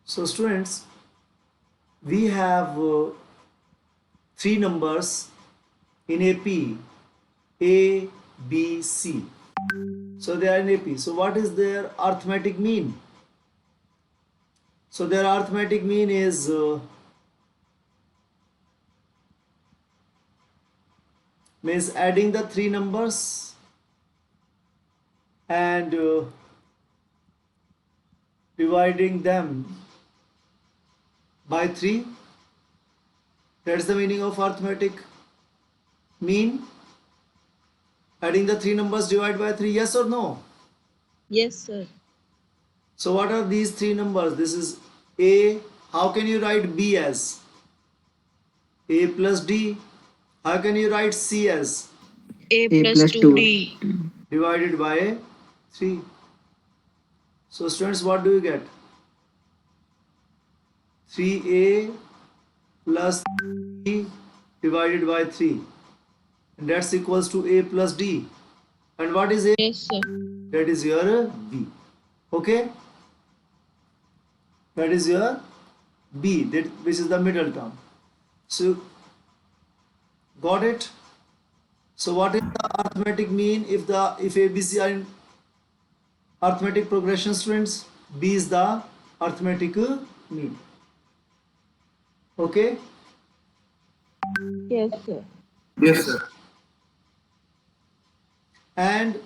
So students, we have three numbers in AP, A, B, C. So they are in AP. So what is their arithmetic mean? So their arithmetic mean is means adding the three numbers and dividing them by 3. That's the meaning of arithmetic mean. Adding the three numbers divided by 3, yes or no? Yes, sir. So what are these three numbers? This is A. How can you write B as? A plus D. How can you write C as? A A plus plus 2. 2D. Divided by 3. So students, what do you get? 3A plus D divided by 3. And that's equals to A plus D. And what is A? Yes, sir. That is your B. Okay? That is your B, that which is the middle term. So got it? So what is the arithmetic mean if ABC are in arithmetic progression, students? B is the arithmetic mean. Okay? Yes, sir. Yes, sir. And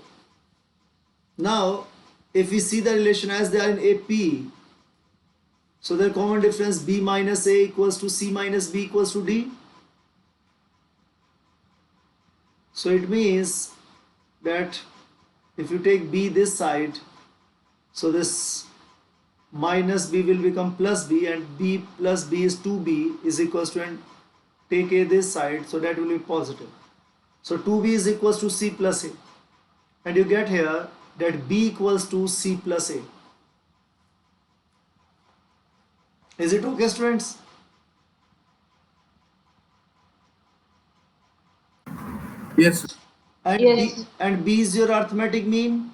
now if we see the relation as they are in AP, so their common difference B minus A equals to C minus B equals to D. So it means that if you take B this side, so this minus B will become plus B, and B plus B is 2B is equals to, and take A this side, so that will be positive. So 2B is equals to C plus A, and you get here that B equals to C plus A. Is it okay, students? Yes, sir. And Yes. B is your arithmetic mean.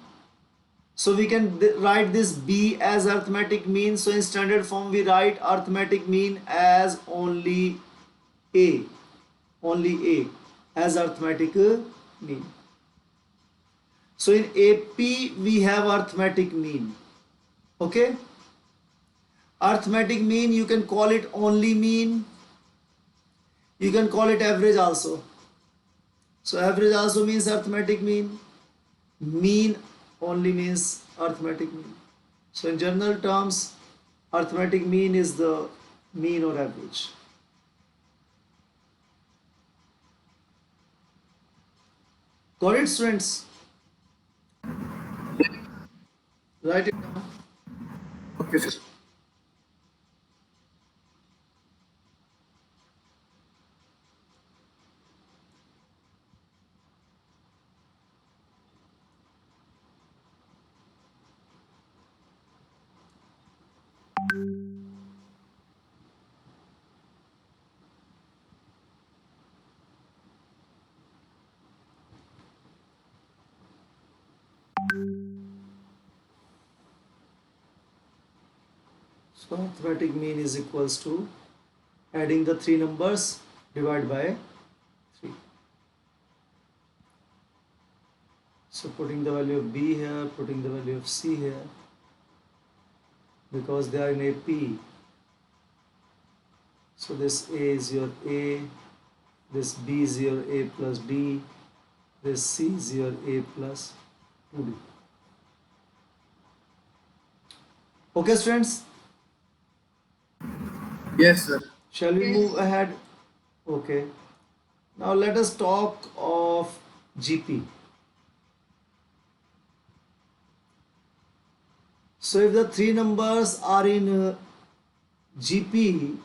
So we can write this B as arithmetic mean. So in standard form we write arithmetic mean as only A as arithmetic mean. So in AP we have arithmetic mean. Okay? Arithmetic mean, you can call it only mean. You can call it average also. So average also means arithmetic mean. Mean only means arithmetic mean. So in general terms, arithmetic mean is the mean or average. Got it, students? Write it down. Okay, sir. So arithmetic mean is equals to adding the three numbers divided by 3. So putting the value of B here, putting the value of C here, because they are in AP. So this A is your A, this B is your A plus D, this C is your A plus 2D. Okay, students? Yes, sir. Shall we Yes. move ahead? Okay. Now let us talk of GP. So if the three numbers are in GP,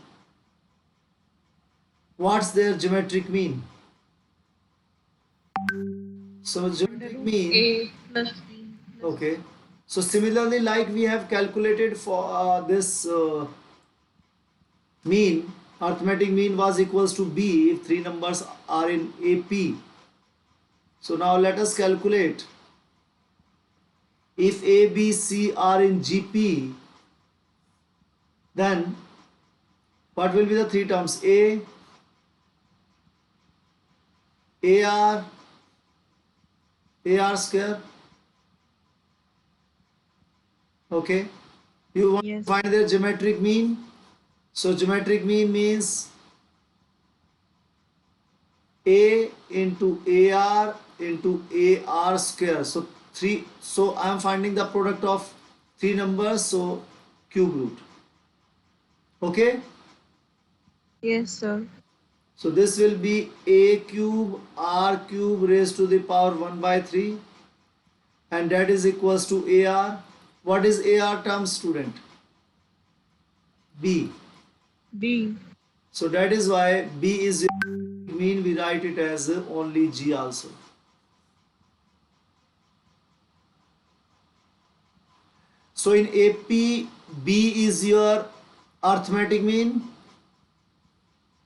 what's their geometric mean? So geometric mean, A plus B. okay. So similarly, like we have calculated for this mean, arithmetic mean was equals to B if three numbers are in AP. So now let us calculate if A, B, C are in GP, Then what will be the three terms? AR, AR square. Okay. You want Yes. to find their geometric mean. So geometric mean means A into AR into AR square. So three. So I am finding the product of three numbers. So cube root. Okay. Yes, sir. So this will be A cube R cube raised to the power 1 by 3, and that is equals to AR. What is AR term, student? B. B. So that is why B is mean we write it as only G also. So in AP, B is your arithmetic mean.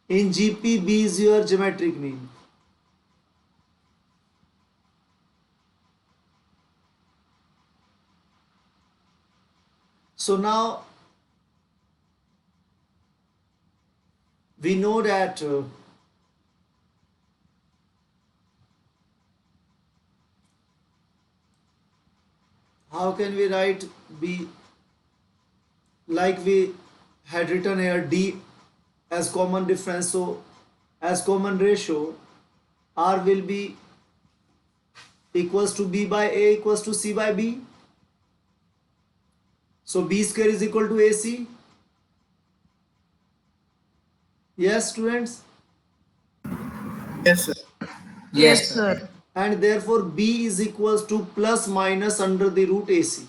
In GP, B is your geometric mean. So now we know that how can we write B like we had written here D as common difference. So as common ratio, R will be equals to B by A equals to C by B. So B square is equal to AC. Yes, students? Yes, sir. Yes, sir. And therefore B is equals to plus minus under the root AC.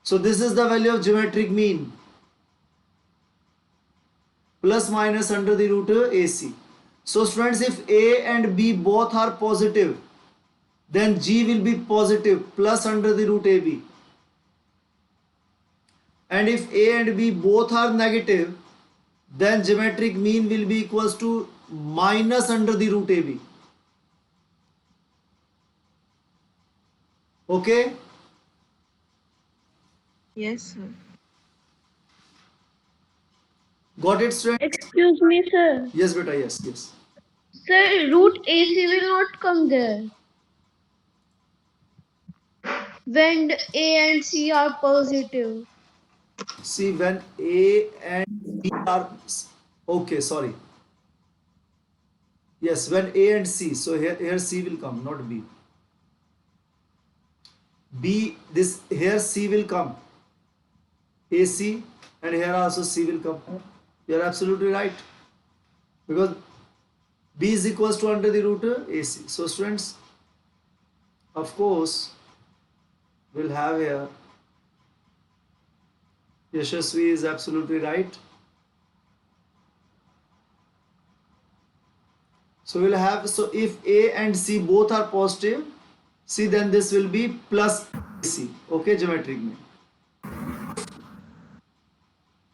So this is the value of geometric mean. Plus minus under the root AC. So students, if A and B both are positive, then G will be positive plus under the root AB. And if A and B both are negative, then geometric mean will be equals to minus under the root AB. Okay? Yes, sir. Got it, student? Excuse me, sir. Yes, beta, yes, yes. Sir, root AC will not come there. When A and C are positive. See, when A and B are okay, sorry. Yes, when A and C, so here C will come, not B. B, this here C will come. AC, and here also C will come. You are absolutely right. Because B is equals to under the root AC. So students, of course, we'll have here Yashasvi is absolutely right. So we'll have, so if A and C both are positive, see, then this will be plus AC. Okay, geometric mean.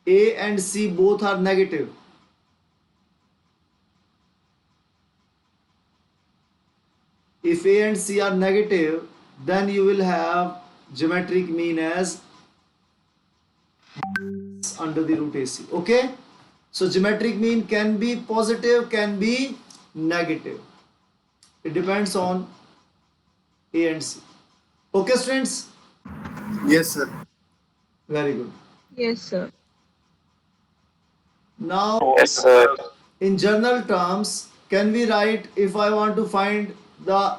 A and C both are negative. If A and C are negative, then you will have geometric mean as under the root AC. Okay? So geometric mean can be positive, can be negative. It depends on A and C. Okay, students? Yes, sir. Very good. Yes, sir. Now, Yes, sir. in general terms, can we write, if I want to find the,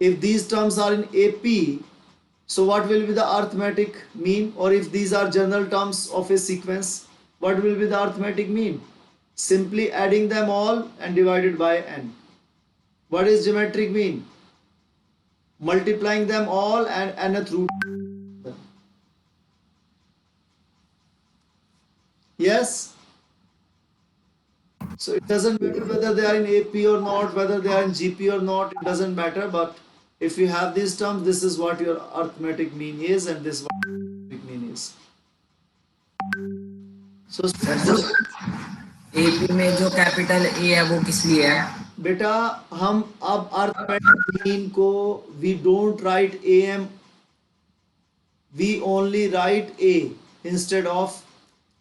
if these terms are in AP, so what will be the arithmetic mean? Or if these are general terms of a sequence, what will be the arithmetic mean? Simply adding them all and divided by n. What is geometric mean? Multiplying them all and nth root. Yes? So it doesn't matter whether they are in AP or not, whether they are in GP or not, it doesn't matter. But if you have these terms, this is what your arithmetic mean is, and this is what your arithmetic mean is. So sir जो AP में जो capital A है वो किस लिए है? बेटा हम अब arithmetic mean को we don't write AM, we only write A instead of,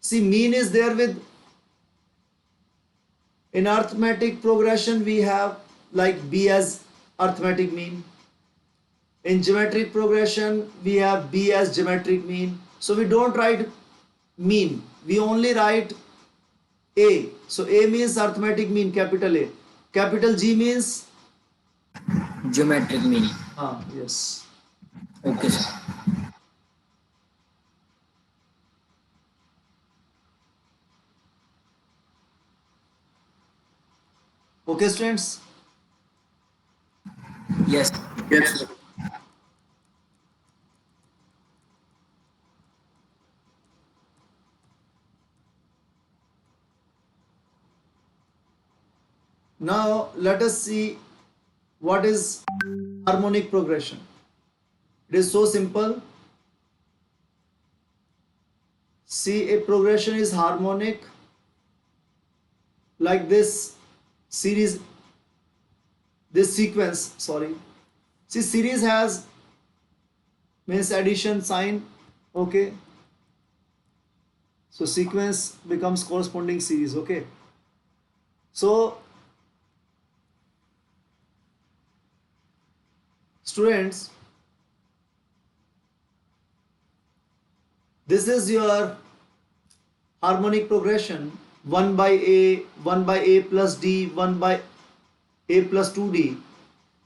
see, mean is there with, in arithmetic progression we have like B as arithmetic mean. In geometric progression we have B as geometric mean. So we don't write mean, we only write A. So A means arithmetic mean, capital A. Capital G means, Geometric mean. yes. Okay, sir. Okay, students. Yes. Yes, sir. Now let us see what is harmonic progression. It is so simple. See, a progression is harmonic like this series, this sequence, sorry. See, series has means addition sign, okay. So sequence becomes corresponding series, okay. So students, this is your harmonic progression, 1 by A plus D, 1 by A plus 2D.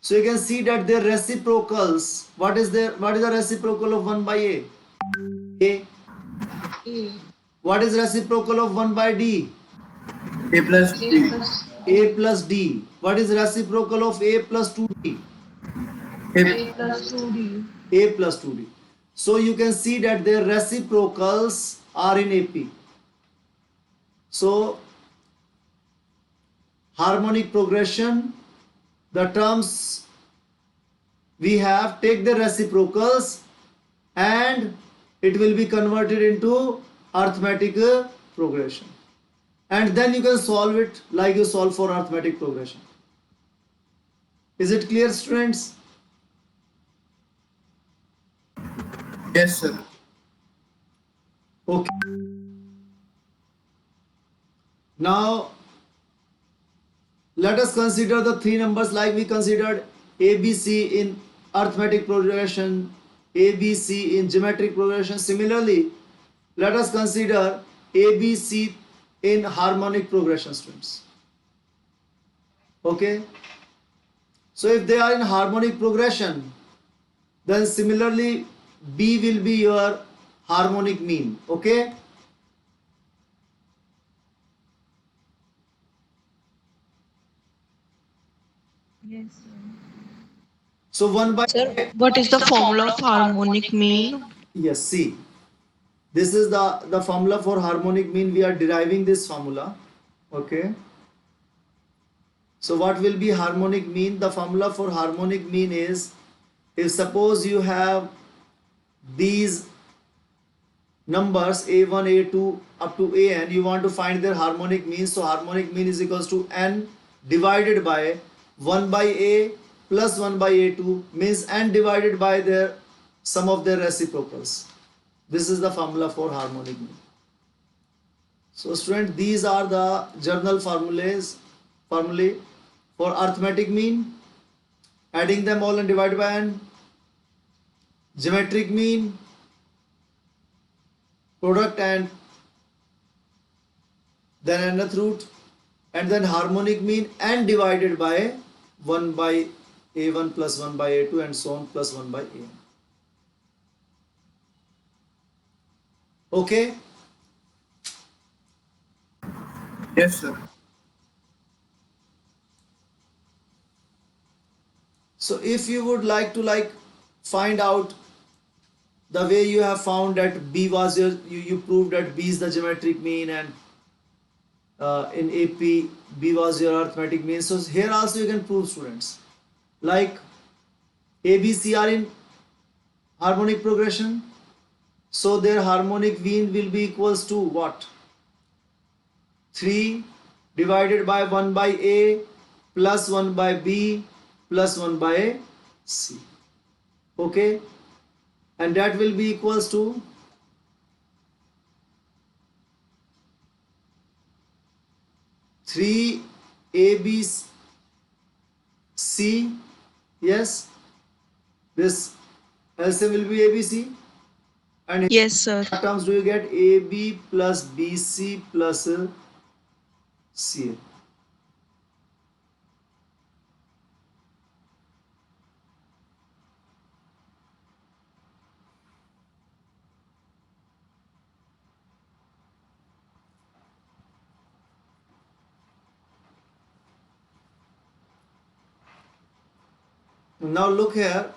So you can see that their reciprocals, what is the reciprocal of 1 by A? A. A. What is reciprocal of 1 by D? A plus D. A plus D. What is reciprocal of A plus 2D? A Plus 2D. A plus 2D. So you can see that their reciprocals are in AP. So harmonic progression, the terms we have, take the reciprocals and it will be converted into arithmetic progression. And then you can solve it like you solve for arithmetic progression. Is it clear, students? Yes, sir. Okay. Now let us consider the three numbers like we considered ABC in arithmetic progression, ABC in geometric progression. Similarly, let us consider ABC in harmonic progression, students. Okay. So if they are in harmonic progression, then similarly B will be your harmonic mean. Okay. Yes, sir. So 1 by, Sir, what is the formula of harmonic mean? yes, see, this is the formula for harmonic mean. We are deriving this formula. Okay. So what will be harmonic mean? The formula for harmonic mean is, if suppose you have these numbers A1, A2 up to AN, you want to find their harmonic mean. So harmonic mean is equals to N divided by 1 by A plus 1 by A2, means N divided by their sum of their reciprocals. This is the formula for harmonic mean. So student, these are the general formulae for arithmetic mean, adding them all and divide by N, geometric mean, product and then nth root, and then harmonic mean and divided by 1 by A1 plus 1 by A2 and so on plus 1 by AN. Okay. Yes, sir. So if you would like to find out the way you have found that B was your, you proved that B is the geometric mean, and in AP B was your arithmetic mean. So here also you can prove, students, like ABC are in harmonic progression. So their harmonic mean will be equals to what? 3 divided by 1 by A plus 1 by B plus 1 by C. Okay. and that will be equals to three ABC. Yes, this LCM will be ABC, and Yes, sir. what terms do you get? AB plus BC plus CA. Now look here.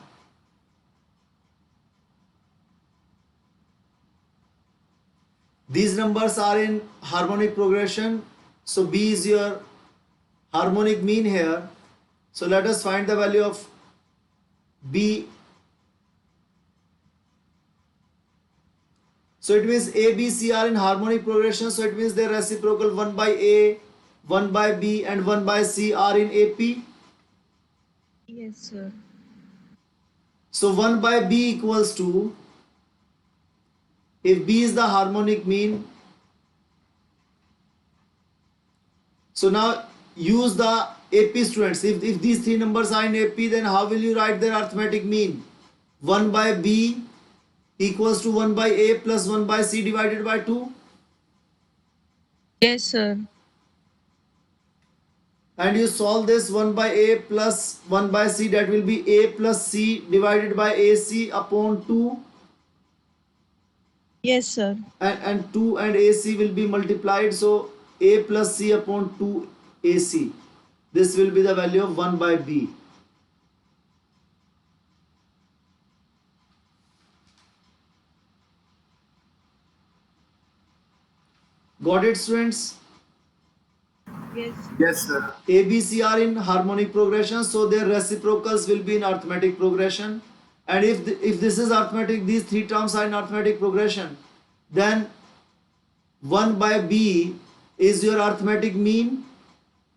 These numbers are in harmonic progression. So B is your harmonic mean here. So let us find the value of B. So it means A, B, C are in harmonic progression. So it means their reciprocal 1 by A, 1 by B and 1 by C are in AP. Yes, sir. So 1 by B equals to, if B is the harmonic mean, so now use the AP students. If these three numbers are in AP, then how will you write their arithmetic mean? 1 by B equals to 1 by A plus 1 by C divided by 2. Yes, sir. And you solve this 1 by A plus 1 by C, that will be A plus C divided by AC upon 2. Yes, sir. And 2 and AC will be multiplied, so A plus C upon 2 AC. This will be the value of 1 by B. Got it, students? Yes. Yes, sir. A, B, C are in harmonic progression, so their reciprocals will be in arithmetic progression. And if this is arithmetic, these three terms are in arithmetic progression, then 1 by B is your arithmetic mean,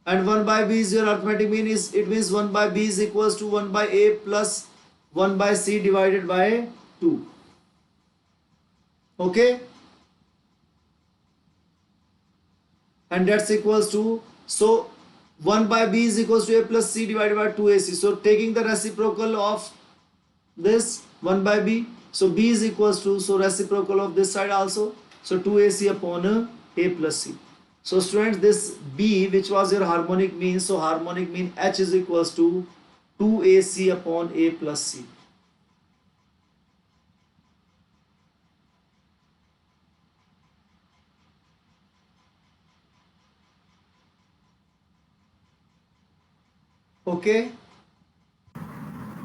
and 1 by B is your arithmetic mean. It means 1 by B is equals to 1 by A plus 1 by C divided by 2. Okay? And that's equals to, so 1 by B is equals to A plus C divided by 2AC. So taking the reciprocal of this 1 by B, so B is equals to, so reciprocal of this side also, so 2AC upon A plus C. So students, this B, which was your harmonic mean, so harmonic mean H is equals to 2AC upon A plus C. Okay?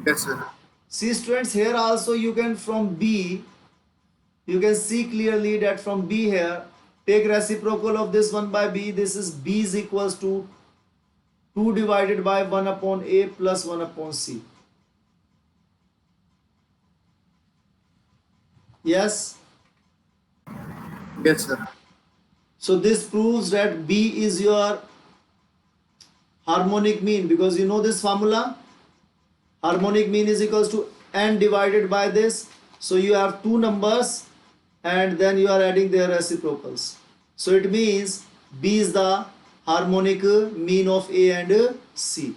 Yes, sir. See students, here also you can, from B, you can see clearly that from B here, take reciprocal of this 1 by B, this is B is equals to 2 divided by 1 upon A plus 1 upon C. Yes? Yes, sir. So this proves that B is your harmonic mean, because you know this formula, harmonic mean is equals to n divided by this. So you have two numbers and then you are adding their reciprocals. So it means B is the harmonic mean of A and C,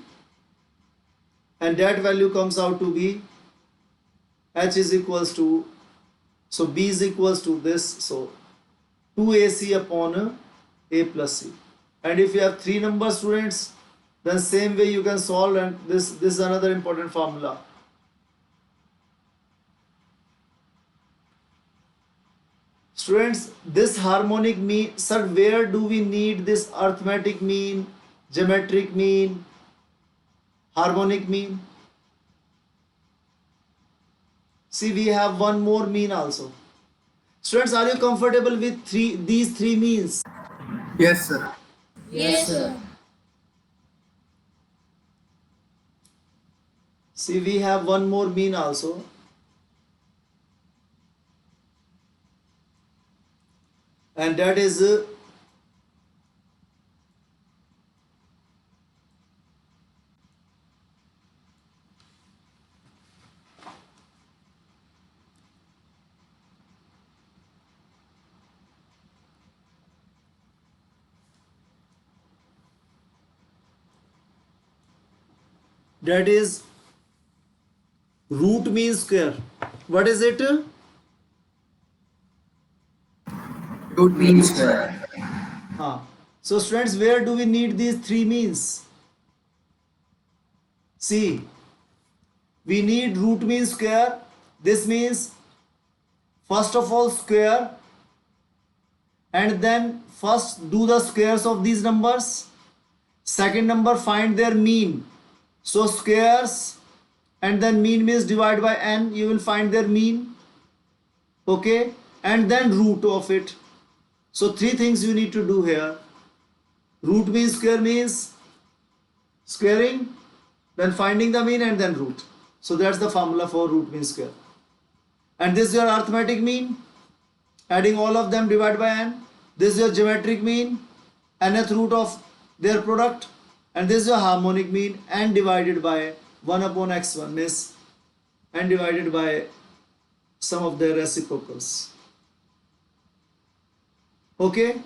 and that value comes out to be H is equals to, so B is equals to this, so 2AC upon A plus C. And if you have three number students, then same way you can solve, and this is another important formula. Students, this harmonic mean, sir, where do we need this arithmetic mean, geometric mean, harmonic mean? See, we have one more mean also. Students, are you comfortable with these three means? Yes, sir. Yes, sir. See, we have one more mean also. And that is that is root mean square. What is it? Root mean square. So students, where do we need these three means? See, we need root mean square. This means first of all square, and then first do the squares of these numbers. Second number, find their mean. So squares and then mean means divide by n, you will find their mean. Okay, and then root of it. So three things you need to do here. Root mean square means squaring, then finding the mean, and then root. So that's the formula for root mean square. And this is your arithmetic mean, adding all of them divided by n. This is your geometric mean, nth root of their product, and this is your harmonic mean, n divided by 1 upon x1 means n divided by sum of their reciprocals. Okay,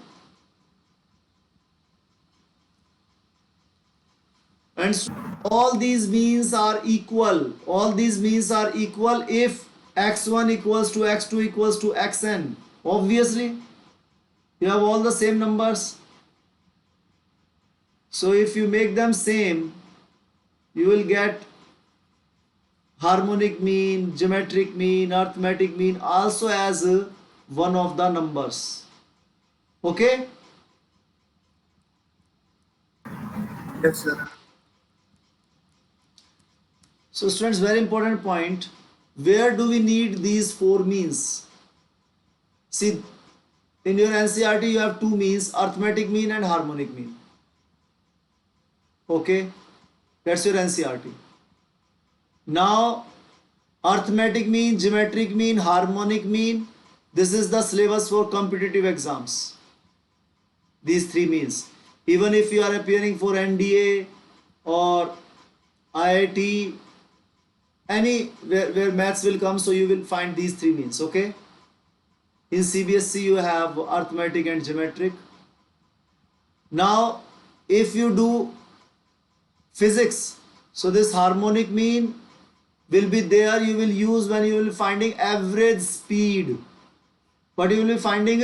and so all these means are equal. All these means are equal if x1 equals to x2 equals to xn. Obviously, you have all the same numbers. So if you make them same, you will get harmonic mean, geometric mean, arithmetic mean also as one of the numbers. Okay? Yes, sir. So students, very important point. Where do we need these four means? See, in your NCERT you have two means, arithmetic mean and harmonic mean. Okay, that's your NCERT. Now, arithmetic mean, geometric mean, harmonic mean, this is the syllabus for competitive exams. These three means. Even if you are appearing for NDA or IIT, any where maths will come, so you will find these three means. Okay, in CBSE you have arithmetic and geometric. Now if you do physics, so this harmonic mean will be there. You will use when you will be finding average speed. What you will be finding?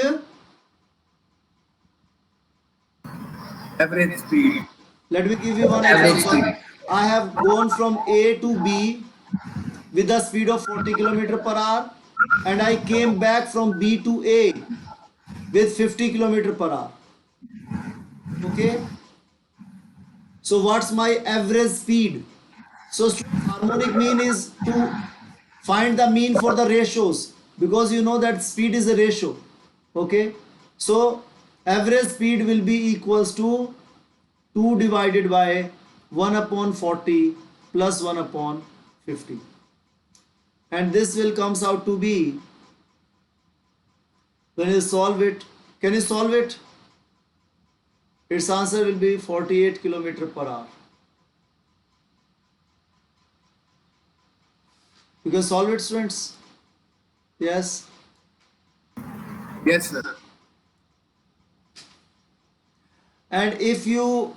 Average speed. Let me give you one Average example. speed. I have gone from A to B with a speed of 40 km per hour, and I came back from B to A with 50 km per hour. Okay, so what's my average speed? So harmonic mean is to find the mean for the ratios, because you know that speed is a ratio. Okay, so average speed will be equals to 2 divided by 1 upon 40 plus 1 upon 50, and this will comes out to be, when you solve it, can you solve it? Its answer will be 48 km per hour. You can solve it, students? Yes. Yes, sir. And if you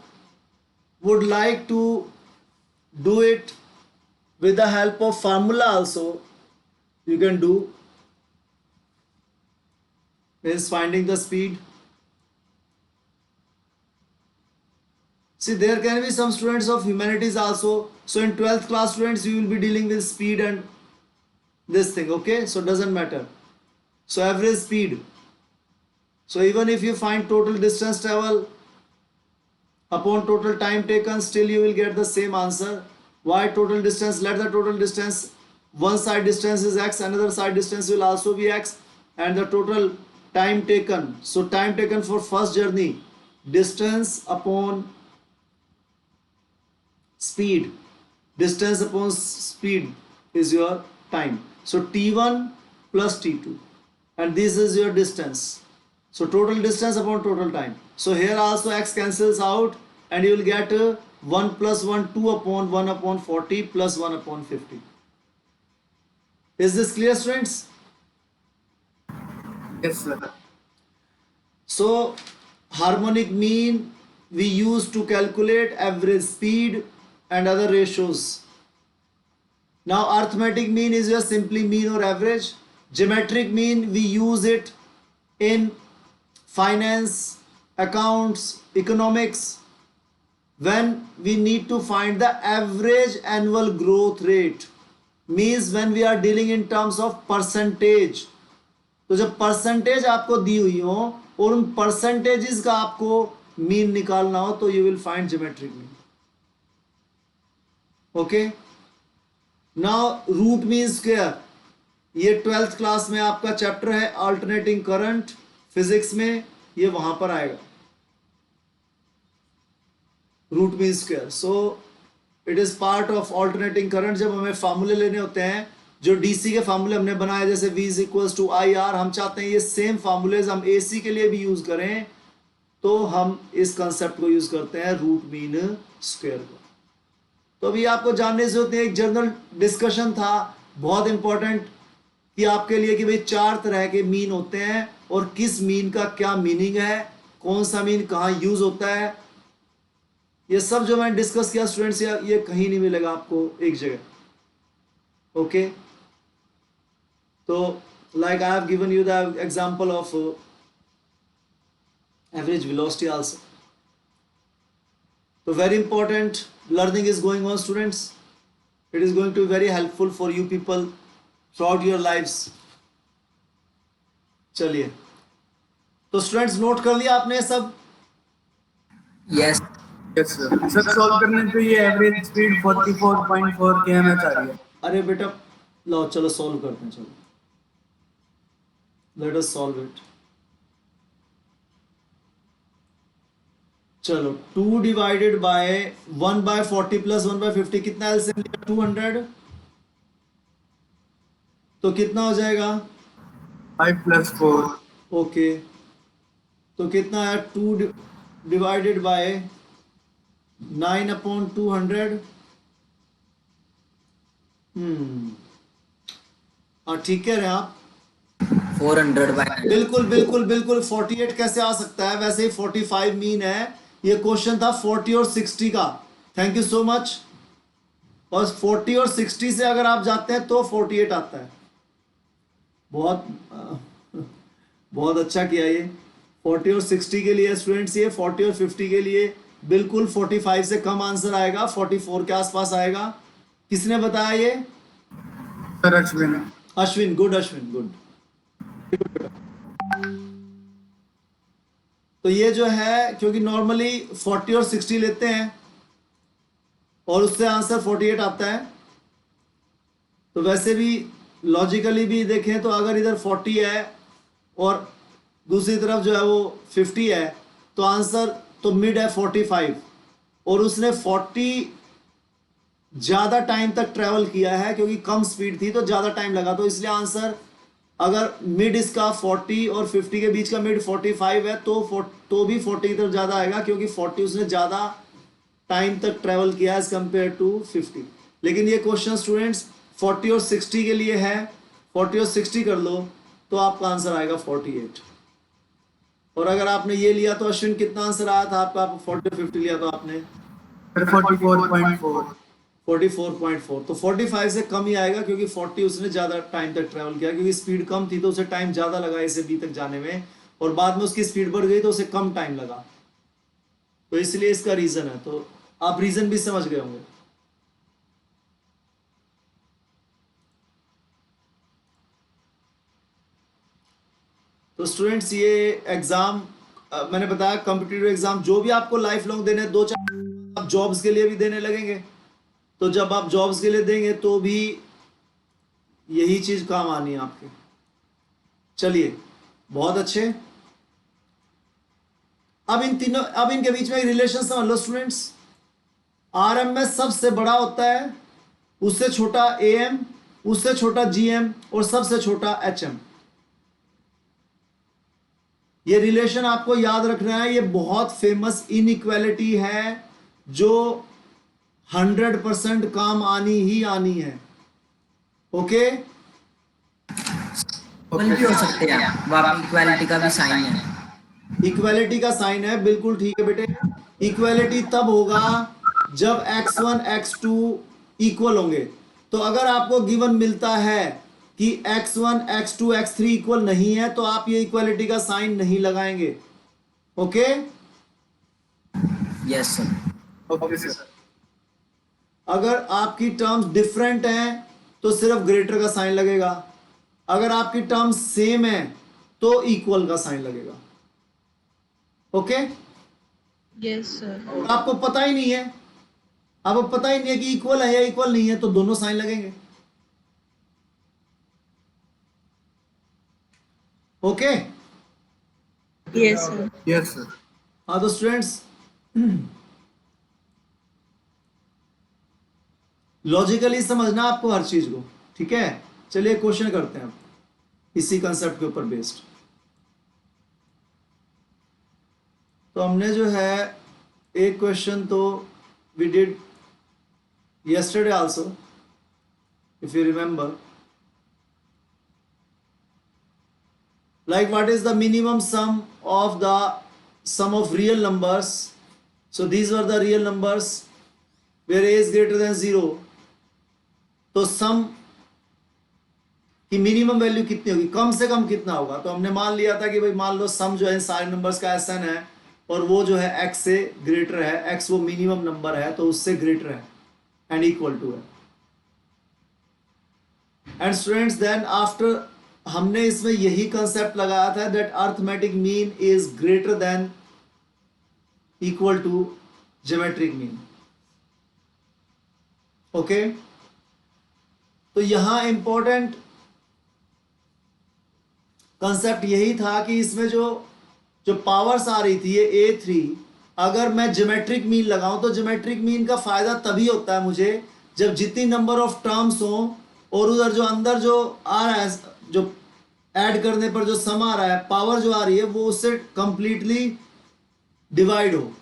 would like to do it with the help of formula also, you can do, is finding the speed. See, there can be some students of humanities also. So in 12th class students, you will be dealing with speed and this thing. Okay, so doesn't matter. So average speed. So even if you find total distance travel upon total time taken, still you will get the same answer. Why total distance? Let the total distance, one side distance is x, another side distance will also be x, and the total time taken. So time taken for first journey, distance upon speed, distance upon speed is your time. So t1 plus t2, and this is your distance. So total distance upon total time. So here also x cancels out, and you will get 1 plus 1, 2 upon 1 upon 40 plus 1 upon 50. Is this clear, students? Yes, sir. So harmonic mean we use to calculate average speed, and other ratios. Now arithmetic mean is just simply mean or average. Geometric mean we use it in finance, accounts, economics, when we need to find the average annual growth rate. Means when we are dealing in terms of percentage. तो जब percentage आपको दी हुई हो और उन percentages का आपको mean निकालना हो तो you will find geometric mean. Okay. Now root mean square, ये 12th क्लास में आपका चैप्टर है अल्टरनेटिंग करंट फिजिक्स में, ये वहां पर आएगा root mean square. So it is part of alternating current. जब हमें फार्मूले लेने होते हैं, जो डीसी के फार्मूले हमने बनाए जैसे V is equals to I R, हम चाहते हैं ये सेम फार्मूलेज हम एसी के लिए भी यूज करें, तो हम इस कंसेप्ट को यूज करते हैं रूट मीन स्क्वायर को. तो अभी आपको जानने से होते हैं, एक जनरल डिस्कशन था बहुत इंपॉर्टेंट कि आपके लिए कि भाई 4 तरह के मीन होते हैं और किस मीन का क्या मीनिंग है, कौन सा मीन कहाँ यूज होता है. ये सब जो मैंने डिस्कस किया स्टूडेंट्स, ये कहीं नहीं मिलेगा आपको एक जगह. ओके. तो like I have given you the example of average velocity also. So very important learning is going on students. It is going to be very helpful for you people throughout your lives. चलिए, तो students note कर लिया आपने सब? Yes yes sir. Sir solve करने पे ये average speed 44.4 km आ रही है. अरे बेटा लो चलो सॉल्व करते हैं. चलो लेट अस सॉल्व इट. चलो 2 डिवाइडेड बाय 1/40 प्लस 1/50 कितना एलसीएम लिया? 200. तो कितना हो जाएगा? 5 + 4. ओके. तो कितना है? 2 डिवाइडेड बाय 9/200. ठीक कह रहे हैं आप. 400 बाय बिल्कुल बिल्कुल बिल्कुल. 48 कैसे आ सकता है? वैसे ही 45 मीन है. ये क्वेश्चन था 40 और 60 का. Thank you so much. और 40 और 60 से अगर आप जाते हैं तो 48 आता है. बहुत बहुत अच्छा किया. ये 40 और 60 के लिए स्टूडेंट्स, ये 40 और 50 के लिए बिल्कुल 45 से कम आंसर आएगा, 44 के आसपास आएगा. किसने बताया ये? Sir Ashwin. Ashwin. Good Ashwin, good. तो ये जो है, क्योंकि नॉर्मली 40 और 60 लेते हैं और उससे आंसर 48 आता है, तो वैसे भी लॉजिकली भी देखें तो अगर इधर 40 है और दूसरी तरफ जो है वो 50 है तो आंसर तो मिड है 45, और उसने 40 ज़्यादा टाइम तक ट्रैवल किया है क्योंकि कम स्पीड थी तो ज़्यादा टाइम लगा. तो इसलिए आंसर अगर मिड इसका 40 और 50 के बीच का मिड 45 है तो भी 40 की तरफ ज़्यादा आएगा क्योंकि 40 उसने ज़्यादा टाइम तक ट्रैवल किया एज कम्पेयर टू 50. लेकिन ये क्वेश्चन स्टूडेंट्स 40 और 60 के लिए है. 40 और 60 कर लो तो आपका आंसर आएगा 48. और अगर आपने ये लिया तो अश्विन कितना आंसर आया था आपका? 40 और 50 लिया तो आपने 44.4. 44.4. तो 45 से कम ही आएगा क्योंकि 40 उसने ज़्यादा टाइम तक ट्रैवल किया, क्योंकि स्पीड कम थी तो उसे टाइम ज़्यादा लगा इसे बी तक जाने में, और बाद में उसकी स्पीड बढ़ गई तो उसे कम टाइम लगा. तो इसलिए इसका रीज़न है. तो आप रीज़न भी समझ गए होंगे. तो स्टूडेंट्स ये एग्ज़ाम मैंने बताया कॉम्पिटिटिव एग्ज़ाम जो भी आपको लाइफ लॉन्ग देने, 2-4 आप जॉब्स के लिए भी देने लगेंगे. तो जब आप जॉब्स के लिए देंगे तो भी यही चीज काम आनी है आपके. चलिए बहुत अच्छे. अब इनके बीच में रिलेशन समझ लो स्टूडेंट्स. आरएमएस सबसे बड़ा होता है, उससे छोटा एएम, उससे छोटा जीएम और सबसे छोटा एचएम. ये रिलेशन आपको याद रखना है. ये बहुत फेमस इनइक्वालिटी है जो 100% काम आनी ही आनी है. ओके. भी हो सकते हैं. वहाँ इक्वालिटी का भी साइन है. इक्वालिटी का साइन है, बिल्कुल ठीक है बेटे. इक्वालिटी तब होगा जब x1 x2 इक्वल होंगे। तो अगर आपको गिवन मिलता है कि x1 x2 x3 इक्वल नहीं है तो आप ये इक्वालिटी का साइन नहीं लगाएंगे। Okay yes sir. Okay sir. अगर आपकी टर्म्स डिफरेंट हैं तो सिर्फ ग्रेटर का साइन लगेगा, अगर आपकी टर्म्स सेम है तो इक्वल का साइन लगेगा। Okay Yes, sir. आपको पता ही नहीं है, आपको पता ही नहीं है कि इक्वल है या इक्वल नहीं है, तो दोनों साइन लगेंगे। Okay Yes, sir. Yes sir. हाँ तो स्टूडेंट्स लॉजिकली समझना आपको हर चीज को, ठीक है। चलिए क्वेश्चन करते हैं अब इसी कंसेप्ट के ऊपर बेस्ड। तो हमने जो है एक क्वेश्चन तो we did yesterday also, if you remember, like what is the minimum sum of the sum of real numbers. So these were the real numbers where a is greater than 0, तो सम की minimum value कितनी होगी, कम से कम कितना होगा। तो हमने मान लिया था कि भाई मान लो सम जो है सारे नंबर्स का Sn है और वो जो है x से ग्रेटर है, x वो मिनिमम नंबर है तो उससे ग्रेटर है एंड इक्वल टू है। एंड स्टूडेंट्स देन आफ्टर हमने इसमें यही कंसेप्ट लगाया था that arithmetic mean is greater than equal to geometric mean. Okay तो यहां इंपॉर्टेंट कंसेप्ट यही था कि इसमें जो जो पावर्स आ रही थी ये A3, अगर मैं ज्योमेट्रिक मीन लगाऊं तो ज्योमेट्रिक मीन का फायदा तभी होता है मुझे जब जितनी नंबर ऑफ टर्म्स हो और उधर जो अंदर जो आ रहा है, जो ऐड करने पर जो सम आ रहा है, पावर जो आ रही है वो उससे कंप्लीटली डिवाइड हो।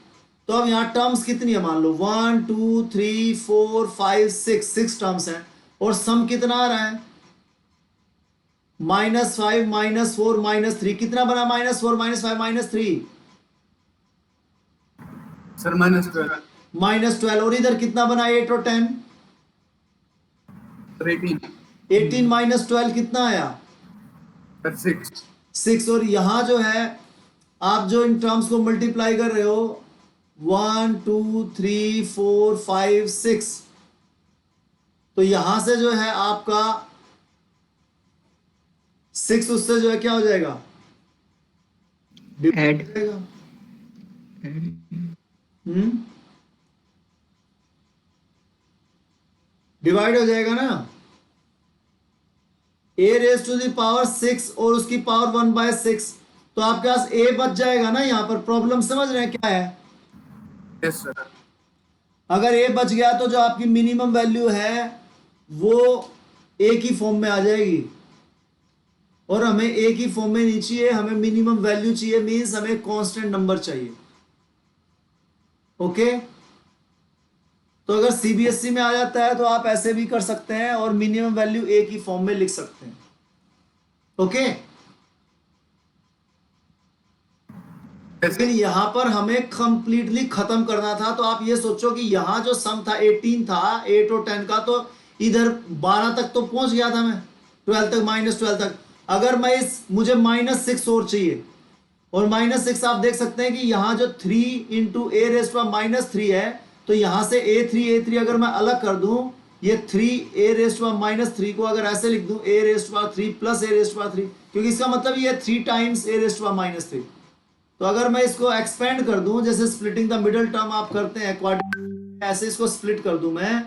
तो अब यहाँ टर्म्स कितनी है, मान लो 1 2 3 4 5 6 टर्म्स हैं और सम कितना आ रहा है -5 -4 -3, कितना बना -4 -5 -3 सर -12 -12, और इधर कितना बना 8 और 10 सर 18 18 -12 कितना आया सर 6। और यहां जो है आप जो इन टर्म्स को मल्टीप्लाई कर रहे हो 1 2 3 4 5 6, तो यहां से जो है आपका 6 उससे जो है क्या हो जाएगा, Add. डिवाइड हो जाएगा ना, a raise to the power 6 और उसकी पावर 1/6, तो आपके पास a बच जाएगा ना। यहां पर प्रॉब्लम समझ रहे हैं क्या है, यस सर। अगर a बच गया तो जो आपकी मिनिमम वैल्यू है वो a की फॉर्म में आ जाएगी, और हमें a की फॉर्म में नहीं चाहिए, हमें मिनिमम वैल्यू चाहिए, मींस हमें कांस्टेंट नंबर चाहिए। ओके तो अगर सीबीएसई में आ जाता है तो आप ऐसे भी कर सकते हैं और मिनिमम वैल्यू a की फॉर्म में लिख सकते हैं। ओके लेकिन यहां पर हमें कंप्लीटली खत्म करना था, तो आप ये सोचो कि यहां जो सम था 18 था 8 और 10 का, तो इधर 12 तक तो पहुंच गया था मैं, 12 तक -12 तक। अगर मैं मुझे -6 और चाहिए, और -6 आप देख सकते हैं कि यहां जो 3 × a⁻³ है, तो यहां से a3 अगर मैं अलग कर दूं, ये 3a⁻³ को अगर ऐसे लिख दूं a⁻³ + a⁻³, क्योंकि इसका मतलब ये 3 टाइम्स a⁻³ तो अगर मैं इसको एक्सपेंड कर दूं, जैसे स्प्लिटिंग द मिडल टर्म आप करते हैं क्वाड्रेटिक, ऐसे इसको स्प्लिट कर दूं मैं,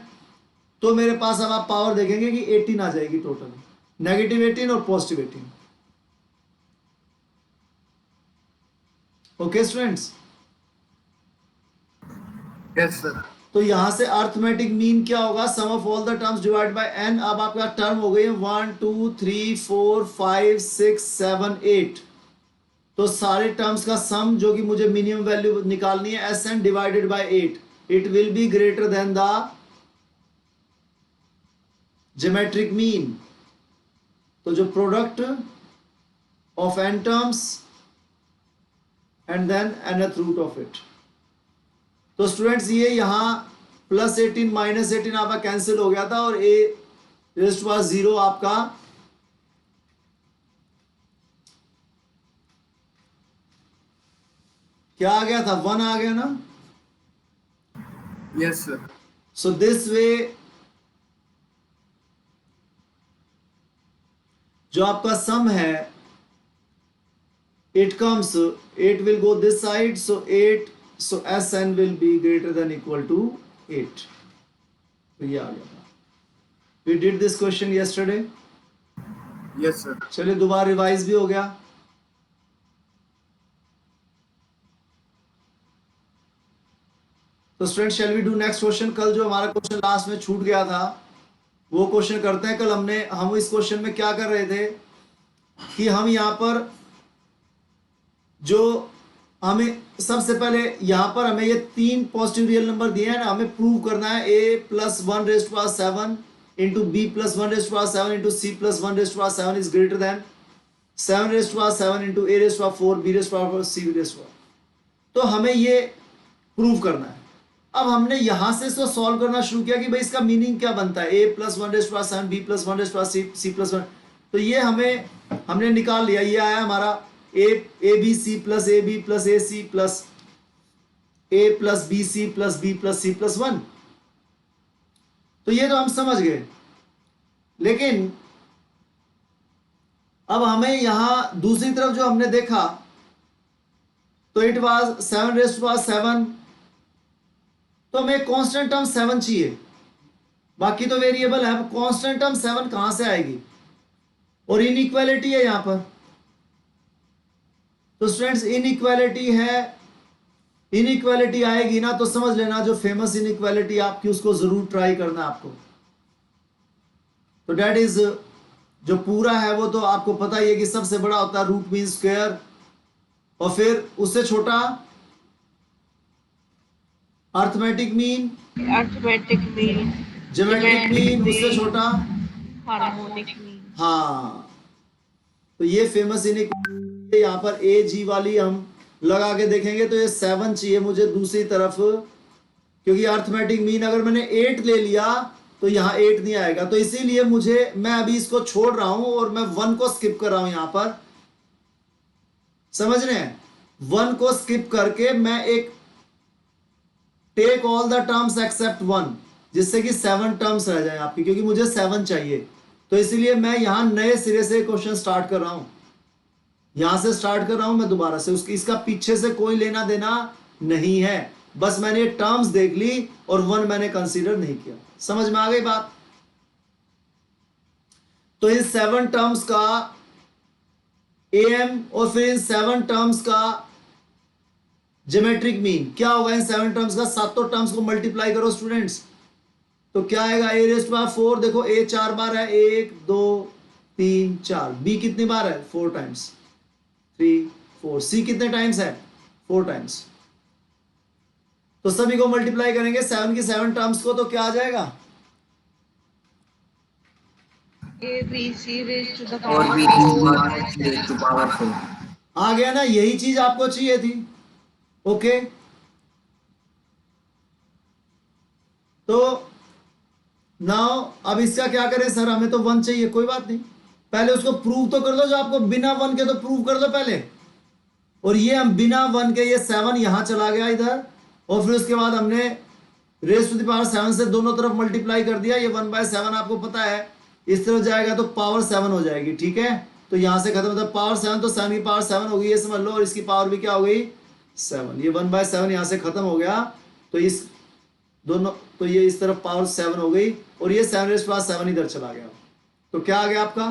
तो मेरे पास अब आप पावर देखेंगे कि 18 आ जाएगी टोटल, -18 और +18। Okay students, yes sir. तो यहां से अर्थमेटिक मीन क्या होगा, sum of all the terms divide by n। अब आपका टर्म हो गई 1 2 3 4 5 6 7 8, तो सारे टर्म्स का सम जो कि मुझे मिनिमम वैल्यू निकालनी है Sn divided by 8, it will be greater than the geometric mean. तो जो product of n terms and then nth root of it. तो स्टूडेंट्स ये यहां +18 -18 आपका कैंसिल हो गया था और a रेज़ टू पावर 0 आपका क्या आ गया था, 1 आ गया ना. Yes sir. So this way जो आपका सम है it comes, 8 will go this side, so 8, so Sn will be greater than equal to 8. तो ये आ गया था. We did this question yesterday. Yes sir. चलिए दोबारा रिवाइज भी हो गया. तो student shall we do next question. कल जो हमारा क्वेश्चन लास्ट में छूट गया था वो क्वेश्चन करते हैं. कल हम इस क्वेश्चन में क्या कर रहे थे कि हम यहाँ पर जो हमें सबसे पहले यहाँ पर हमें ये 3 पॉजिटिव रियल नंबर दिए हैं ना, हमें प्रूव करना है a + 1 raise to power 7 into b + 1 raise to power 7 into c + 1 raise to power 7 is greater than 7 raise to power 7 into a raise to power 4 b raise to power 4 c raise to power. तो हमें ये prove करना है. अब हमने यहां से इसको सॉल्व करना शुरू किया कि भाई इसका मीनिंग क्या बनता है, a + 1 raise to power 7 b + 1 raise to power c + 1. तो ये हमने निकाल लिया. ये आया हमारा abc + ab + ac + a + bc + b + c + 1. तो ये तो हम समझ गए. लेकिन अब हमें यहां दूसरी तरफ जो हमने देखा तो it was 7 raise to power 7. तो हमें कांस्टेंट टर्म 7 चाहिए, बाकी तो वेरिएबल है. अब कांस्टेंट टर्म 7 कहां से आएगी, और इनइक्वालिटी है यहां पर. तो स्टूडेंट्स इनइक्वालिटी है, इनइक्वालिटी आएगी ना तो समझ लेना जो फेमस इनइक्वालिटी आपकी उसको जरूर ट्राई करना आपको. तो डेट इज जो पूरा है वो तो आपको पता ही है कि सबसे बड़ा होता है रूट मीन स्क्वायर, और फिर उससे छोटा arithmetic mean, Arithmetic mean. Geometric mean, उससे छोटा Harmonic mean. हाँ. तो ये फेमस इनइक्वालिटी यहाँ पर ए जी वाली हम लगा के देखेंगे तो ये 7 चाहिए मुझे दूसरी तरफ, क्योंकि अर्थमेटिक मीन अगर मैंने 8 ले लिया तो यहाँ 8 नहीं आएगा. तो इसीलिए मैं अभी इसको छोड़ रहा हूं और मैं 1 को स्किप कर रहा हूं. यहां पर समझ रहे हैं, 1 को स्किप करके मैं एक take all the terms except 1, जिससे कि 7 टर्म्स रह जाए आपकी, क्योंकि मुझे 7 चाहिए. तो इसलिए मैं यहां नए सिरे से क्वेश्चन स्टार्ट कर रहा हूं. यहां से स्टार्ट कर रहा हूं मैं दोबारा से. इसका पीछे से कोई लेना देना नहीं है, बस मैंने टर्म्स देख ली और 1 मैंने कंसीडर नहीं किया. समझ में आ गई बात. तो इन 7 टर्म्स का am और फिर इन 7 टर्म्स का ज्योमेट्रिक मीन क्या होगा. इन 7 टर्म्स का सातों टर्म्स को मल्टीप्लाई करो स्टूडेंट्स, तो क्या आएगा a रेज़ टू पावर 4. देखो a 4 बार है, 1 2 3 4. b कितनी बार है, 4 टाइम्स, 3 4. c कितने टाइम्स है, 4 टाइम्स. तो सभी को मल्टीप्लाई करेंगे 7 की 7 टर्म्स को, तो क्या आ जाएगा, A, B, C raised to the और power b raise to power 4. आ गया ना. यही चीज आपको चाहिए थी. ओके. तो नाउ अब इसका क्या करें सर, हमें तो 1 चाहिए. कोई बात नहीं, पहले उसको प्रूव तो कर दो. जो आपको बिना 1 के तो प्रूव कर दो पहले. और ये हम बिना 1 के, ये 7 यहां चला गया इधर, और फिर उसके बाद हमने रेज़ टू द पावर 7 से दोनों तरफ मल्टीप्लाई कर दिया. ये 1/7 आपको पता है, इस तरफ जाएगा तो पावर 7 हो जाएगी. ठीक है, तो यहां से खत्म होता है पावर 7, तो 7 की पावर 7 हो गई, ये समझ लो. और इसकी पावर भी क्या हो गई, 7. ये 1/7 यहां से खत्म हो गया. तो इस दोनों, तो ये इस तरफ पावर 7 हो गई, और ये 7 रेज़ टू पावर 7 इधर चला गया. तो क्या आ गया आपका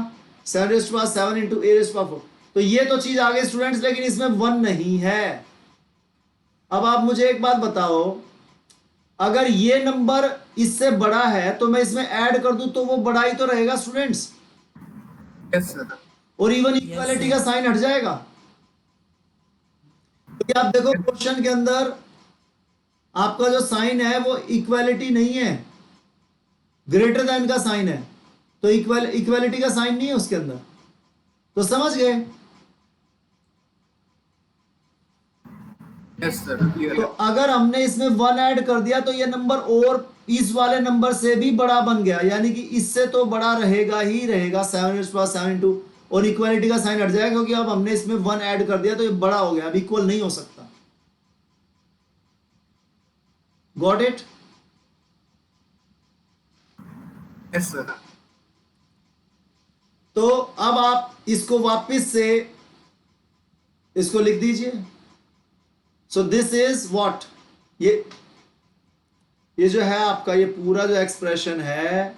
7 raise to power 7 into a raise to power 4. तो ये तो चीज आ गई स्टूडेंट्स, लेकिन इसमें 1 नहीं है. अब आप मुझे एक बात बताओ, अगर ये नंबर इससे बड़ा है तो मैं इसमें ऐड कर दूं तो वो बड़ा ही तो रहेगा स्टूडेंट्स. Yes sir. और इवन इक्वालिटी का साइन हट जाएगा. तो आप देखो क्वेश्चन के अंदर आपका जो साइन है वो इक्वालिटी नहीं है, ग्रेटर देन का साइन है. तो इक्वालिटी का साइन नहीं है उसके अंदर. तो समझ गए. यस सर, तो क्लियर। अगर हमने इसमें 1 ऐड कर दिया तो ये नंबर और इस वाले नंबर से भी बड़ा बन गया, यानी कि इससे तो बड़ा रहेगा ही रहेगा 7 और इक्वालिटी का साइन हट जाएगा, क्योंकि अब हमने इसमें 1 ऐड कर दिया तो ये बड़ा हो गया, अब इक्वल नहीं हो सकता। Got it? Yes sir. तो अब आप इसको वापस से इसको लिख दीजिए। सो दिस इज व्हाट, ये जो है आपका ये पूरा जो एक्सप्रेशन है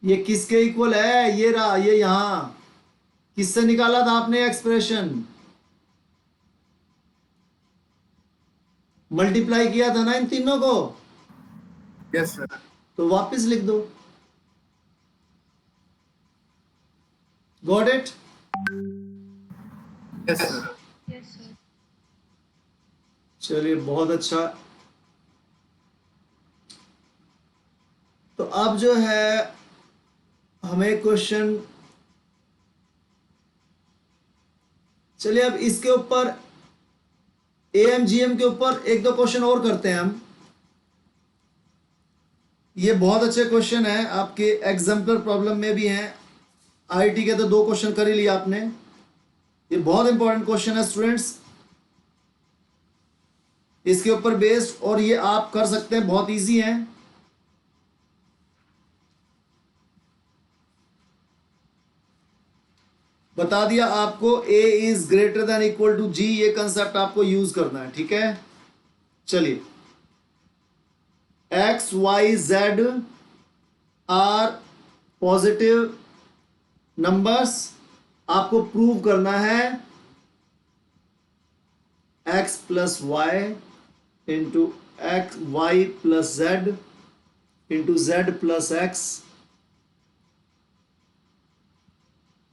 ये किसके इक्वल है? ये रहा, ये यहां किससे निकाला था आपने एक्सप्रेशन? मल्टीप्लाई किया था ना इन तीनों को, यस सर। तो वापस लिख दो। Got it? Yes sir. Yes sir. चलिए बहुत अच्छा। तो अब जो है हमें क्वेश्चन, चलिए अब इसके ऊपर एएमजीएम के ऊपर एक दो क्वेश्चन और करते हैं हम। ये बहुत अच्छे क्वेश्चन है, आपके एग्जाम्पलर प्रॉब्लम में भी हैं। आईटी के तो 2 क्वेश्चन कर ही लिया आपने, ये बहुत इंपॉर्टेंट क्वेश्चन है स्टूडेंट्स, इसके ऊपर बेस्ड, और ये आप कर सकते हैं, बहुत इजी है। बता दिया आपको a is greater than equal to g, ये कंसेप्ट आपको यूज करना है, ठीक है। चलिए x y z are positive numbers, आपको प्रूव करना है x plus y into x y plus z into z plus x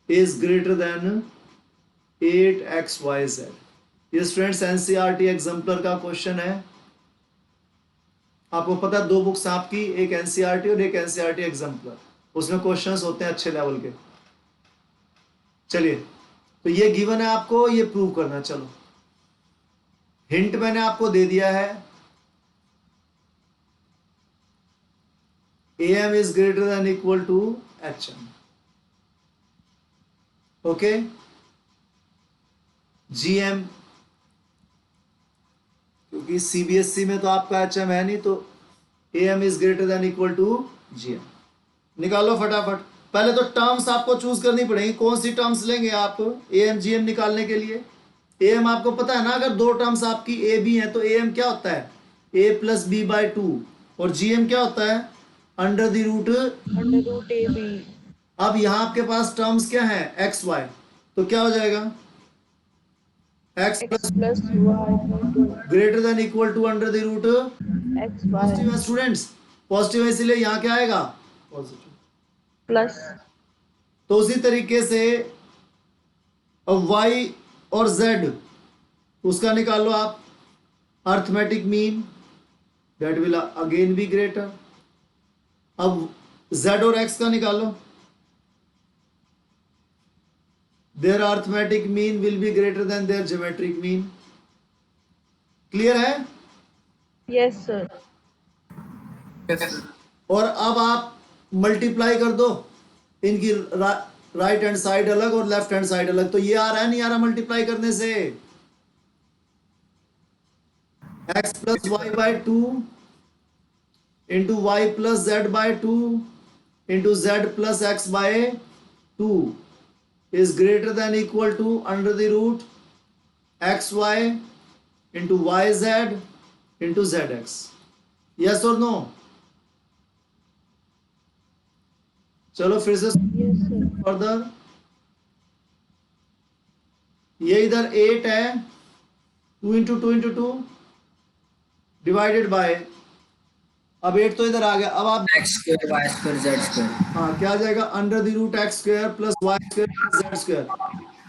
is greater than 8xyz। ये स्टूडेंट्स एनसीईआरटी एग्जाम्पलर का क्वेश्चन है। आपको पता है 2 बुक्स आपकी, एक एनसीईआरटी और एक एनसीईआरटी एग्जाम्पलर, उसमें क्वेश्चंस होते हैं अच्छे लेवल के। चलिए तो ये गिवन है आपको, ये प्रूव करना है। चलो हिंट मैंने आपको दे दिया है, am is greater than equal to hm, okay. gm, क्योंकि सीबीएसई में तो आपका एचएम है नहीं, तो am is greater than equal to gm। निकालो फटाफट, पहले तो टर्म्स आपको चूज करनी पड़ेगी, कौन सी टर्म्स लेंगे आप am gm निकालने के लिए। am आपको पता है ना, अगर 2 टर्म्स आपकी a b हैं तो am क्या होता है a प्लस बी बाई 2, और gm क्या होता है अंडर द रूट। √AB। अब यहां आपके पास टर्म्स क्या है एक्स वाई, तो क्या हो जाएगा x x प्लस प्लस y greater than equal to under the root. x positive y है स्टूडेंट्स, पॉजिटिव है, इसलिए यहां क्या आएगा पॉजिटिव। प्लस। तो उसी तरीके से अब y और z उसका निकाल लो आप, arithmetic mean, that will again be greater. अब z और x का निकालो, their arithmetic mean will be greater than their geometric mean। Clear है? Yes sir. Yes sir. और अब आप मल्टीप्लाई कर दो इनकी, राइट हैंड साइड अलग और लेफ्ट हैंड साइड अलग, तो ये आ रहा है नहीं आ रहा मल्टीप्लाई करने से, x plus y by 2 into y plus z by 2 into z plus x by 2 is greater than equal to under the root xy into yz into zx। yes or no? चलो फिर से yes sir. Further, ये इधर 8 है, 2 into 2 into 2 divided by, अब 8 तो इधर आ गया, अब आप x square y square z square. हाँ क्या आ जाएगा under the root x square plus y square plus z square.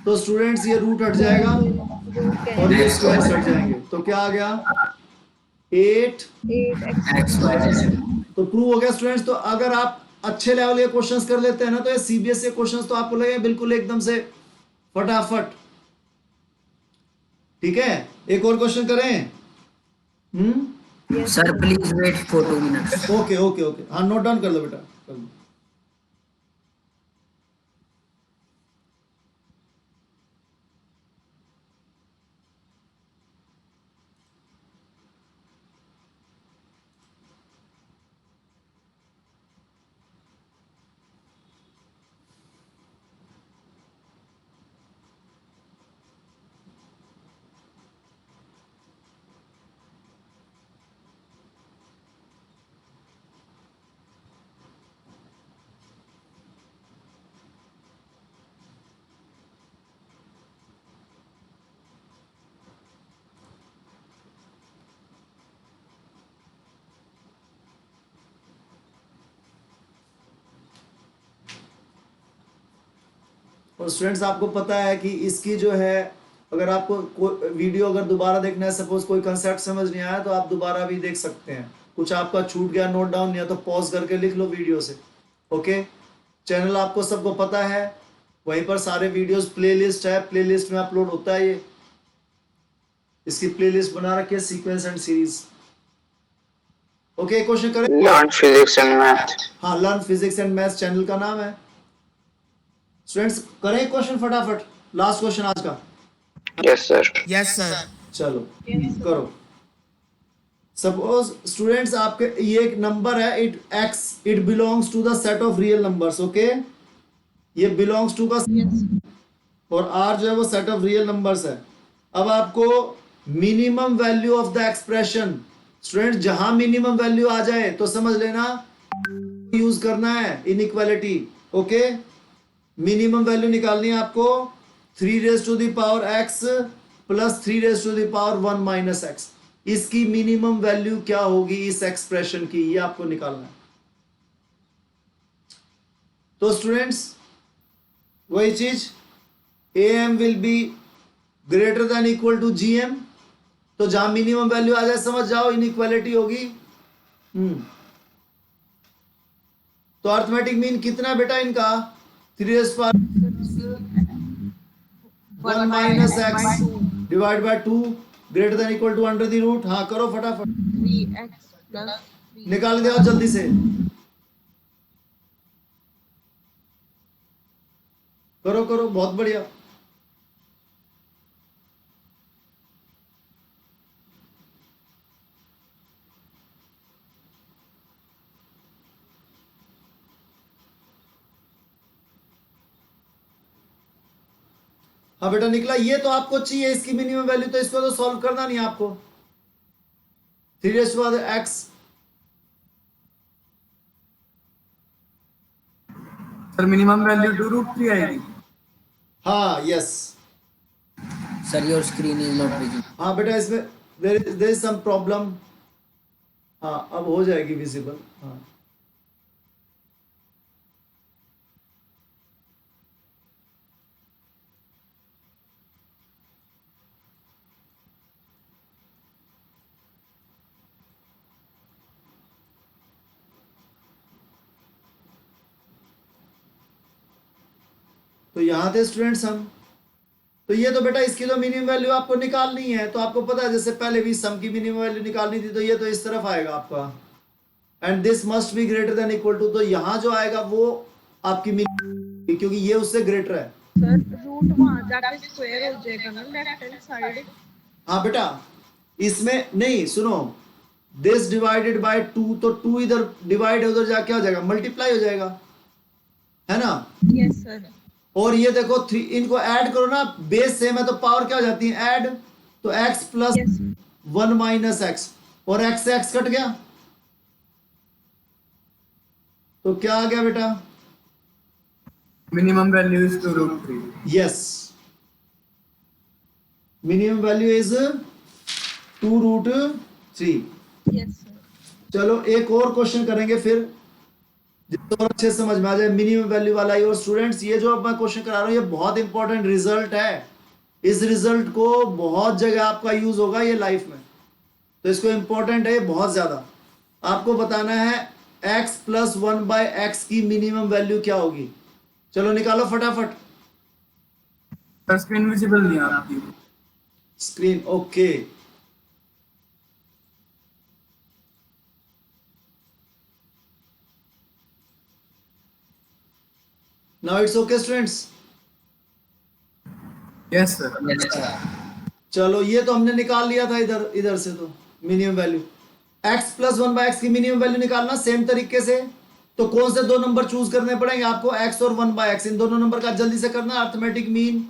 तो स्टूडेंट्स ये रूट हट जाएगा और ये स्क्वायर हट जाएंगे, तो क्या आ गया 8 एक्स वाई जेड। तो प्रूव हो गया स्टूडेंट्स। तो अगर आप अच्छे लेवल के क्वेश्चंस कर लेते हैं ना, तो ये सीबीएसई क्वेश्चंस तो आपको लगे बिल्कुल एकदम से फटाफट, ठीक है, एक और क्वेश्चन करें? Sir please wait for 2 minutes. Okay okay okay, हाँ नोट डाउन कर लो बेटा, कर लो। और स्टूडेंट्स आपको पता है कि इसकी जो है, अगर आपको वीडियो अगर दोबारा देखना है, सपोज कोई कंसेप्ट समझ नहीं आया तो आप दोबारा भी देख सकते हैं। कुछ आपका छूट गया, नोट डाउन नहीं है तो पॉज करके लिख लो वीडियो से। ओके, चैनल आपको सबको पता है, वहीं पर सारे वीडियोस प्लेलिस्ट है, प्लेलिस्ट में अपलोड होता है। ये इसकी प्लेलिस्ट बना रखी है, sequence and series. Okay, question करें? Learn physics and math. हाँ, learn physics and maths channel का नाम है। स्टूडेंट्स करें क्वेश्चन फटाफट, लास्ट क्वेश्चन आज का। Yes sir. Yes sir. चलो करो। सपोज स्टूडेंट्स आपके ये एक नंबर है, it belongs to the set of real numbers. Okay, ये बिलोंग्स टू का, और आर जो है वो सेट ऑफ रियल नंबर्स है। अब आपको minimum value of the expression, student जहां मिनिमम वैल्यू आ जाए तो समझ लेना यूज करना है इनइक्वालिटी। ओके, मिनिमम वैल्यू निकालनी है आपको 3 raise to the power x plus 3 raise to the power 1 minus x. इसकी मिनिमम वैल्यू क्या होगी इस एक्सप्रेशन की, ये आपको निकालना है। तो स्टूडेंट्स वही चीज, am will be greater than equal to gm, तो जहां मिनिमम वैल्यू आ जाए समझ जाओ इनइक्वालिटी होगी। तो अर्थमेटिक मीन कितना बेटा इनका, 3 raise power 1 minus x divide by 2 greater than equal to under the root. हाँ करो फटाफट, 3x plus 3 निकाल दे जल्दी से, करो करो, बहुत बढ़िया। हाँ बेटा निकला, ये तो आपको चाहिए इसकी मिनिमम वैल्यू, तो इसको तो सॉल्व करना नहीं आपको। 3 raise to power x, sir minimum value 2√3 आएगी। हाँ yes, sir your screen is not visible. हाँ बेटा इसमें देयर इज सम प्रॉब्लम। हाँ अब हो जाएगी विजिबल। हाँ तो यहाँ थे स्टूडेंट्स हम। तो ये तो बेटा इसकी तो मिनिमम वैल्यू आपको निकालनी है, तो आपको पता है जैसे पहले भी सम की मिनिमम वैल्यू निकालनी थी, तो ये तो इस तरफ आएगा आपका, and this must be greater than equal to, तो यहाँ जो आएगा वो आपकी मिनिमम, क्योंकि ये उससे ग्रेटर है। सर रूट वहां जाके स्क्वायर हो जाएगा ना लेफ्ट हैंड साइड। हाँ बेटा इसमें नहीं, सुनो, दिस डिवाइडेड बाय 2, तो 2 इधर डिवाइड है, उधर जाके हो जाएगा मल्टीप्लाई हो जाएगा, है ना। Yes sir. और ये देखो 3, इनको ऐड करो ना, बेस सेम है तो पावर क्या हो जाती है, ऐड, तो x प्लस 1 माइनस एक्स, और x से x कट गया, तो क्या आ गया बेटा, minimum value is 2√3। Yes, minimum value is 2√3। Yes sir. चलो एक और क्वेश्चन करेंगे फिर, जिसको और अच्छे समझ में आ जाए मिनिमम वैल्यू वाला ही। और स्टूडेंट्स ये जो अब मैं क्वेश्चन करा रहा हूँ ये बहुत इंपॉर्टेंट रिजल्ट है, इस रिजल्ट को बहुत जगह आपका यूज होगा ये लाइफ में, तो इसको इंपॉर्टेंट है ये बहुत ज्यादा। आपको बताना है x प्लस 1 बाय एक्स की मिनिमम वैल्यू क्या होगी, चलो निकालो फटाफट। सर स्क्रीन विजिबल नहीं है आपकी। screen. Okay. Now it's okay, students. Yes, sir. Yes, sir. चलो ये तो हमने निकाल लिया था इधर से तो minimum value x plus 1/x की मिनिमम वैल्यू निकालना सेम तरीके से। तो कौन से दो नंबर चूज करने पड़ेंगे आपको, x और 1/x, इन दोनों नंबर का जल्दी से करना। Arithmetic mean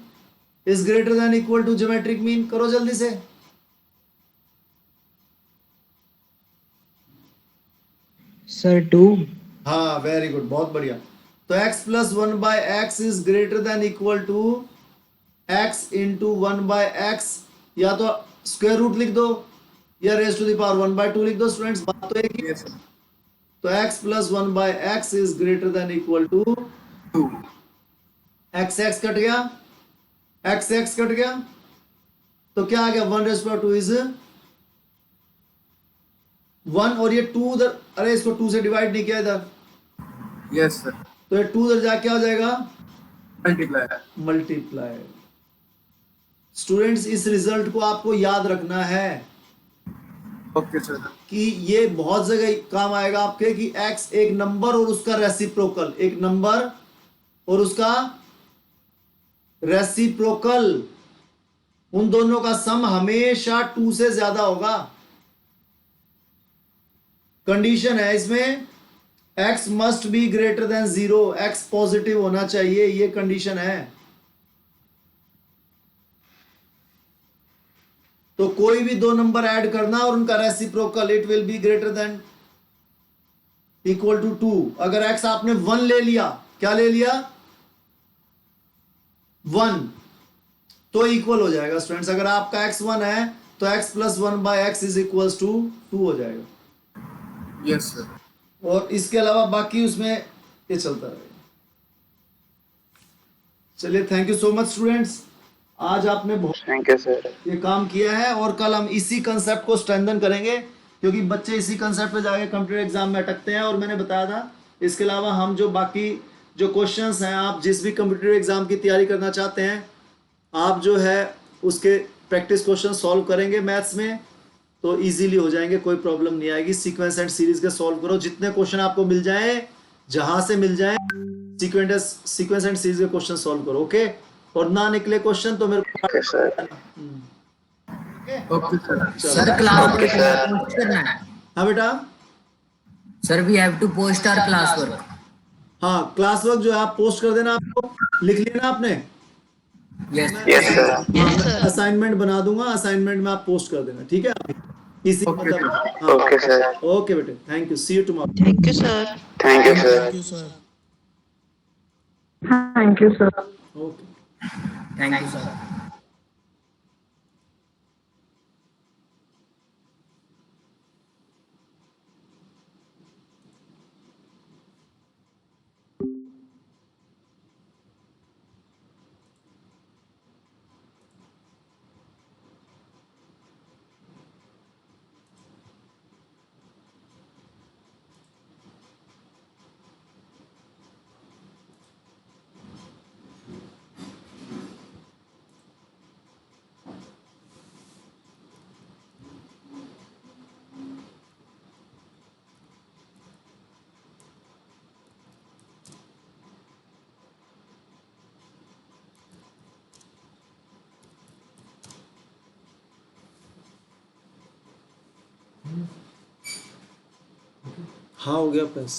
is greater than equal to geometric mean, करो जल्दी से। सर 2। हाँ वेरी गुड, बहुत बढ़िया। तो x plus 1/x is greater than equal to x into 1/x, या तो स्क्वायर रूट लिख दो या रेज टू द पावर 1/2 लिख दो। स्टूडेंट्स बात तो एक ही। Yes, sir. तो x plus 1/x is greater than equal to 2. x cut गया, x कट गया, तो क्या आ गया, 1/2 इज 1, और ये 2 उधर, अरे इसको 2 से डिवाइड नहीं किया इधर, Yes, sir. तो ये 2 उधर जाके क्या हो जाएगा, Multiply. मल्टीप्लाई। स्टूडेंट्स इस रिजल्ट को आपको याद रखना है Okay, sir. कि ये बहुत जगह काम आएगा आपके, कि x एक नंबर और उसका रेसिप्रोकल, एक नंबर और उसका रेसिप्रोकल, उन दोनों का सम हमेशा 2 से ज्यादा होगा। कंडीशन है इसमें, x must be greater then 0, x positive होना चाहिए, ये कंडीशन है। तो कोई भी दो नंबर ऐड करना और उनका reciprocal, it will be greater than equal to 2। अगर x आपने 1 ले लिया, क्या ले लिया, 1, तो इक्वल हो जाएगा स्टूडेंट्स। अगर आपका x 1 है तो x plus 1/x is equals to 2 हो जाएगा। Yes, sir. और इसके अलावा बाकी उसमें ये चलता रहेगा। चलिए, thank you so much students, आज आपने बहुत थैंक यू सर। ये काम किया है, और कल हम इसी कंसेप्ट को स्ट्रेंथन करेंगे, क्योंकि बच्चे इसी कंसेप्ट पे जाके कंप्यूटर एग्जाम में अटकते हैं। और मैंने बताया था, इसके अलावा हम जो बाकी जो क्वेश्चंस हैं, आप जिस भी कंप्यूटर एग्जाम की तैयारी करना चाहते हैं, आप जो है उसके प्रैक्टिस क्वेश्चन सॉल्व करेंगे मैथ्स में, तो इजीली हो जाएंगे, कोई प्रॉब्लम नहीं आएगी। सीक्वेंस एंड सीरीज के सॉल्व करो, जितने क्वेश्चन आपको मिल जाए, जहां से मिल जाए, सीक्वेंस एंड सीरीज के क्वेश्चन सॉल्व करो। ओके, और ना निकले क्वेश्चन तो मेरे को okay sir. Okay, sir. Sir class Okay, sir. Work post करना है। हाँ बेटा, sir we have to post our class work. हाँ क्लास वर्क जो है आप पोस्ट कर देना, आपको लिख लिया ना आपने, यस यस सर। असाइनमेंट बना दूंगा, असाइनमेंट में आप पोस्ट कर देना, ठीक है। इसी Okay, मतलब ओके सर। ओके बेटे, thank you, see you tomorrow. Thank you sir. Thank you sir. Thank you sir. Okay. Thank you sir. हाँ हो गया प्लस।